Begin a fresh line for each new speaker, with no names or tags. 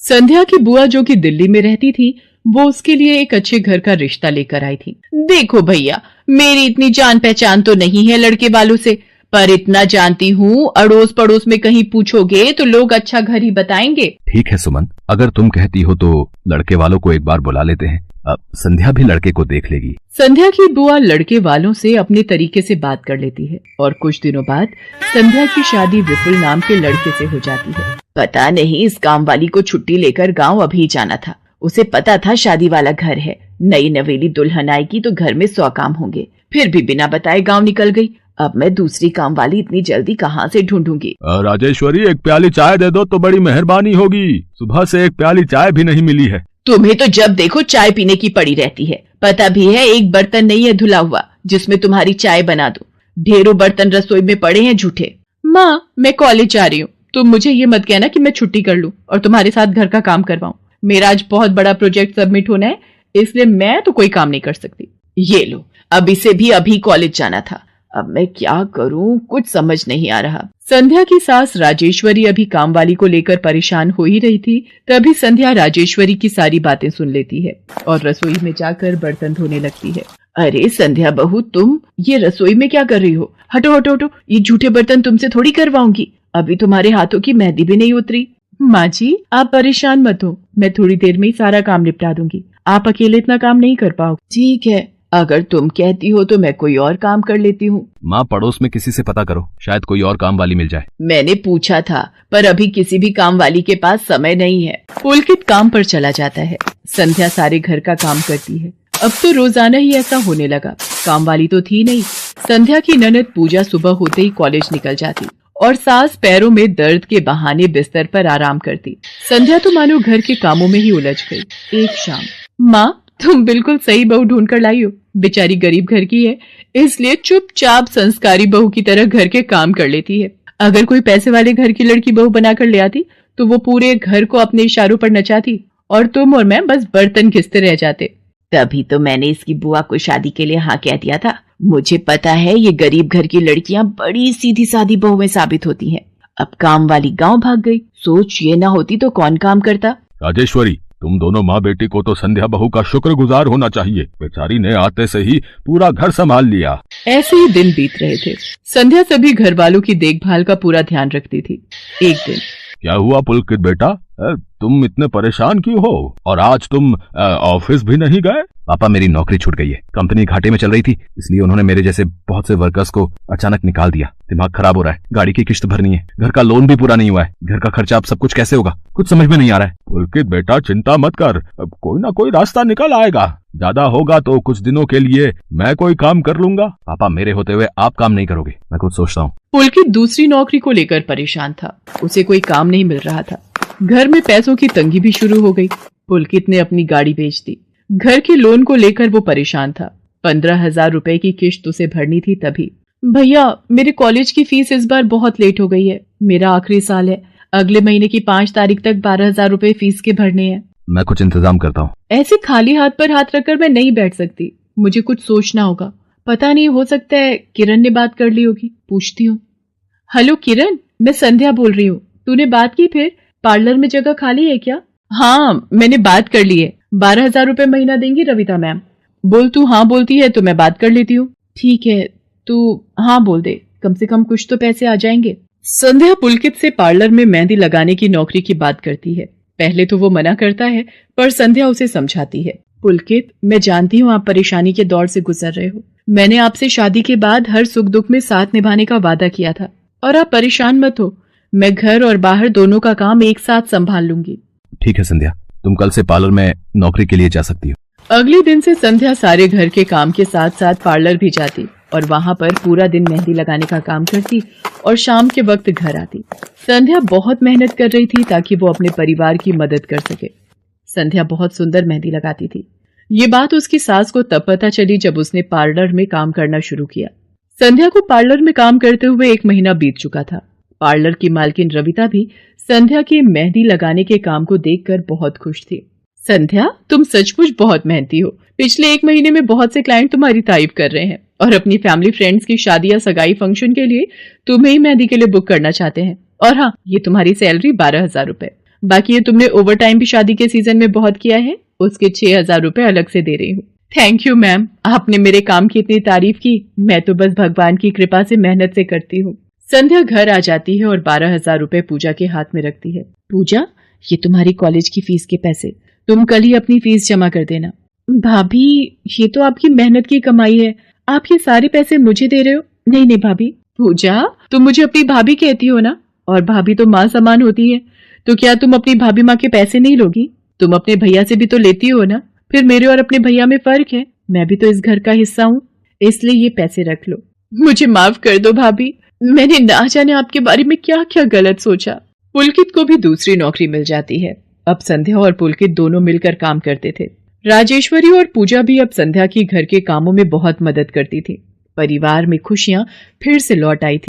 संध्या की बुआ जो कि दिल्ली में रहती थी, वो उसके लिए एक अच्छे घर का रिश्ता लेकर आई थी। देखो भैया, मेरी इतनी जान पहचान तो नहीं है लड़के वालों से, पर इतना जानती हूँ अड़ोस पड़ोस में कहीं पूछोगे तो लोग अच्छा घर ही बताएंगे।
ठीक है सुमन, अगर तुम कहती हो तो लड़के वालों को एक बार बुला लेते हैं। अब संध्या भी लड़के को देख लेगी।
संध्या की बुआ लड़के वालों से अपने तरीके से बात कर लेती है और कुछ दिनों बाद संध्या की शादी विपुल नाम के लड़के से हो जाती है। पता नहीं इस काम वाली को छुट्टी लेकर गांव अभी जाना था। उसे पता था शादी वाला घर है, नई नवेली दुल्हन आएगी तो घर में 100 काम होंगे, फिर भी बिना बताए गांव निकल गई। अब मैं दूसरी काम वाली इतनी जल्दी कहाँ से ढूंढूंगी।
राजेश्वरी, एक प्याली चाय दे दो तो बड़ी मेहरबानी होगी। सुबह से एक प्याली चाय भी नहीं मिली है।
तुम्हें तो जब देखो चाय पीने की पड़ी रहती है। पता भी है एक बर्तन नहीं है धुला हुआ जिसमें तुम्हारी चाय बना दूं। ढेरों बर्तन रसोई में पड़े हैं झूठे। माँ, मैं कॉलेज जा रही हूँ, तुम मुझे ये मत कहना कि मैं छुट्टी कर लूं और तुम्हारे साथ घर का काम करवाऊं। मेरा आज बहुत बड़ा प्रोजेक्ट सबमिट होना है, इसलिए मैं तो कोई काम नहीं कर सकती। ये लो, अब इसे भी अभी कॉलेज जाना था। अब मैं क्या करूं, कुछ समझ नहीं आ रहा। संध्या की सास राजेश्वरी अभी काम वाली को लेकर परेशान हो ही रही थी, तभी संध्या राजेश्वरी की सारी बातें सुन लेती है और रसोई में जाकर बर्तन धोने लगती है। अरे संध्या बहू, तुम ये रसोई में क्या कर रही हो? हटो हटो हटो, ये झूठे बर्तन तुमसे थोड़ी करवाऊंगी। अभी तुम्हारे हाथों की मेहंदी भी नहीं उतरी। माँ जी, आप परेशान मत हो, मैं थोड़ी देर में ही सारा काम निपटा दूंगी। आप अकेले इतना काम नहीं कर पाओ। ठीक है, अगर तुम कहती हो तो मैं कोई और काम कर लेती हूँ।
माँ, पड़ोस में किसी से पता करो, शायद कोई और काम वाली मिल जाए।
मैंने पूछा था, पर अभी किसी भी काम वाली के पास समय नहीं है। पुलकित काम पर चला जाता है। संध्या सारे घर का काम करती है। अब तो रोजाना ही ऐसा होने लगा। काम वाली तो थी नहीं। संध्या की ननद पूजा सुबह होते ही कॉलेज निकल जाती और सास पैरों में दर्द के बहाने बिस्तर पर आराम करती। संध्या तो मानो घर के कामों में ही उलझ गई। एक शाम, माँ, तुम बिल्कुल सही बहू ढूंढ कर लाई हो। बेचारी गरीब घर की है, इसलिए चुपचाप संस्कारी बहू की तरह घर के काम कर लेती है। अगर कोई पैसे वाले घर की लड़की बहू बनाकर ले आती तो वो पूरे घर को अपने इशारों पर नचाती और तुम और मैं बस बर्तन घिसते रह जाते। तभी तो मैंने इसकी बुआ को शादी के लिए हाँ कह दिया था। मुझे पता है ये गरीब घर की लड़कियां बड़ी सीधी सादी बहुएं साबित होती हैं। अब काम वाली गांव भाग गई। सोच ये ना होती तो कौन काम करता।
राजेश्वरी, तुम दोनों माँ बेटी को तो संध्या बहू का शुक्रगुजार होना चाहिए। बेचारी ने आते से ही पूरा घर संभाल लिया।
ऐसे ही दिन बीत रहे थे। संध्या सभी घर वालों की देखभाल का पूरा ध्यान रखती थी। एक दिन,
क्या हुआ पुलकित बेटा, तुम इतने परेशान क्यों हो? और आज तुम ऑफिस भी नहीं गए? पापा, मेरी नौकरी छूट गई है। कंपनी घाटे में चल रही थी, इसलिए उन्होंने मेरे जैसे बहुत से वर्कर्स को अचानक निकाल दिया। दिमाग खराब हो रहा है, गाड़ी की किश्त भरनी है, घर का लोन भी पूरा नहीं हुआ है। घर का खर्चा अब सब कुछ कैसे होगा, कुछ समझ में नहीं आ रहा है। पुलकित बेटा, चिंता मत कर, अब कोई ना कोई रास्ता निकल आएगा। ज्यादा होगा तो कुछ दिनों के लिए मैं कोई काम कर लूंगा। पापा, मेरे होते हुए आप काम नहीं करोगे, मैं कुछ सोचता हूँ।
पुलकित दूसरी नौकरी को लेकर परेशान था। उसे कोई काम नहीं मिल रहा था। घर में पैसों की तंगी भी शुरू हो गई। पुलकित ने अपनी गाड़ी बेच दी। घर के लोन को लेकर वो परेशान था। 15,000 रुपए की किश्त उसे भरनी थी। तभी, भैया, मेरे कॉलेज की फीस इस बार बहुत लेट हो गई है। मेरा आखिरी साल है, अगले महीने की 5 तारीख तक 12,000 रुपए फीस के भरने हैं।
मैं कुछ इंतजाम करता हूँ।
ऐसे खाली हाथ पर हाथ रखकर मैं नहीं बैठ सकती, मुझे कुछ सोचना होगा। पता नहीं, हो सकता है किरण ने बात कर ली होगी, पूछती हूँ। हेलो किरण, मैं संध्या बोल रही हूँ। तूने बात की फिर? पार्लर में जगह खाली है क्या? हाँ, मैंने बात कर ली है। 12,000 रुपए महीना देंगी रविता मैम। बोल, तू हाँ बोलती है तो मैं बात कर लेती हूँ। ठीक है, तू हाँ बोल दे, कम से कम कुछ तो पैसे आ जाएंगे। संध्या पुलकित से पार्लर में मेहंदी लगाने की नौकरी की बात करती है। पहले तो वो मना करता है, पर संध्या उसे समझाती है। पुलकित, मैं जानती हूँ आप परेशानी के दौर से गुजर रहे हो। मैंने आपसे शादी के बाद हर सुख दुख में साथ निभाने का वादा किया था, और आप परेशान मत हो। मैं घर और बाहर दोनों का काम एक साथ संभाल लूंगी।
ठीक है संध्या, तुम कल से पार्लर में नौकरी के लिए जा सकती हो।
अगले दिन से संध्या सारे घर के काम के साथ साथ पार्लर भी जाती और वहां पर पूरा दिन मेहंदी लगाने का काम करती और शाम के वक्त घर आती। संध्या बहुत मेहनत कर रही थी ताकि वो अपने परिवार की मदद कर सके। संध्या बहुत सुंदर मेहंदी लगाती थी। ये बात उसकी सास को तब पता चली जब उसने पार्लर में काम करना शुरू किया। संध्या को पार्लर में काम करते हुए 1 महीना बीत चुका था। पार्लर की मालकिन रविता भी संध्या के मेहंदी लगाने के काम को देखकर बहुत खुश थी। संध्या, तुम सचमुच बहुत मेहनती हो। पिछले 1 महीने में बहुत से क्लाइंट तुम्हारी तारीफ कर रहे हैं और अपनी फैमिली फ्रेंड्स की शादी या सगाई फंक्शन के लिए तुम्हें ही मेहंदी के लिए बुक करना चाहते हैं। और हाँ, ये तुम्हारी सैलरी 12,000 रुपए। बाकी ये तुमने ओवर टाइम भी शादी के सीजन में बहुत किया है, उसके 6,000 रुपए अलग से दे रही हूँ। थैंक यू मैम, आपने मेरे काम की इतनी तारीफ की, मैं तो बस भगवान की कृपा से मेहनत से करती हूँ। संध्या घर आ जाती है और 12,000 रुपए पूजा के हाथ में रखती है। पूजा, ये तुम्हारी कॉलेज की फीस के पैसे, तुम कल ही अपनी फीस जमा कर देना। भाभी, ये तो आपकी मेहनत की कमाई है, आप ये सारे पैसे मुझे दे रहे हो? नहीं नहीं भाभी। पूजा, तुम मुझे अपनी भाभी कहती हो ना, और भाभी तो माँ समान होती है, तो क्या तुम अपनी भाभी माँ के पैसे नहीं लोगी? तुम अपने भैया से भी तो लेती हो ना, फिर मेरे और अपने भैया में फर्क है, मैं भी तो इस घर का हिस्सा हूँ, इसलिए ये पैसे रख लो। मुझे माफ कर दो भाभी, मैंने ना जाने आपके बारे में क्या क्या गलत सोचा। पुलकित को भी दूसरी नौकरी मिल जाती है। अब संध्या और पुलकित दोनों मिलकर काम करते थे। राजेश्वरी और पूजा भी अब संध्या की घर के कामों में बहुत मदद करती थी। परिवार में खुशियां फिर से लौट आई थी।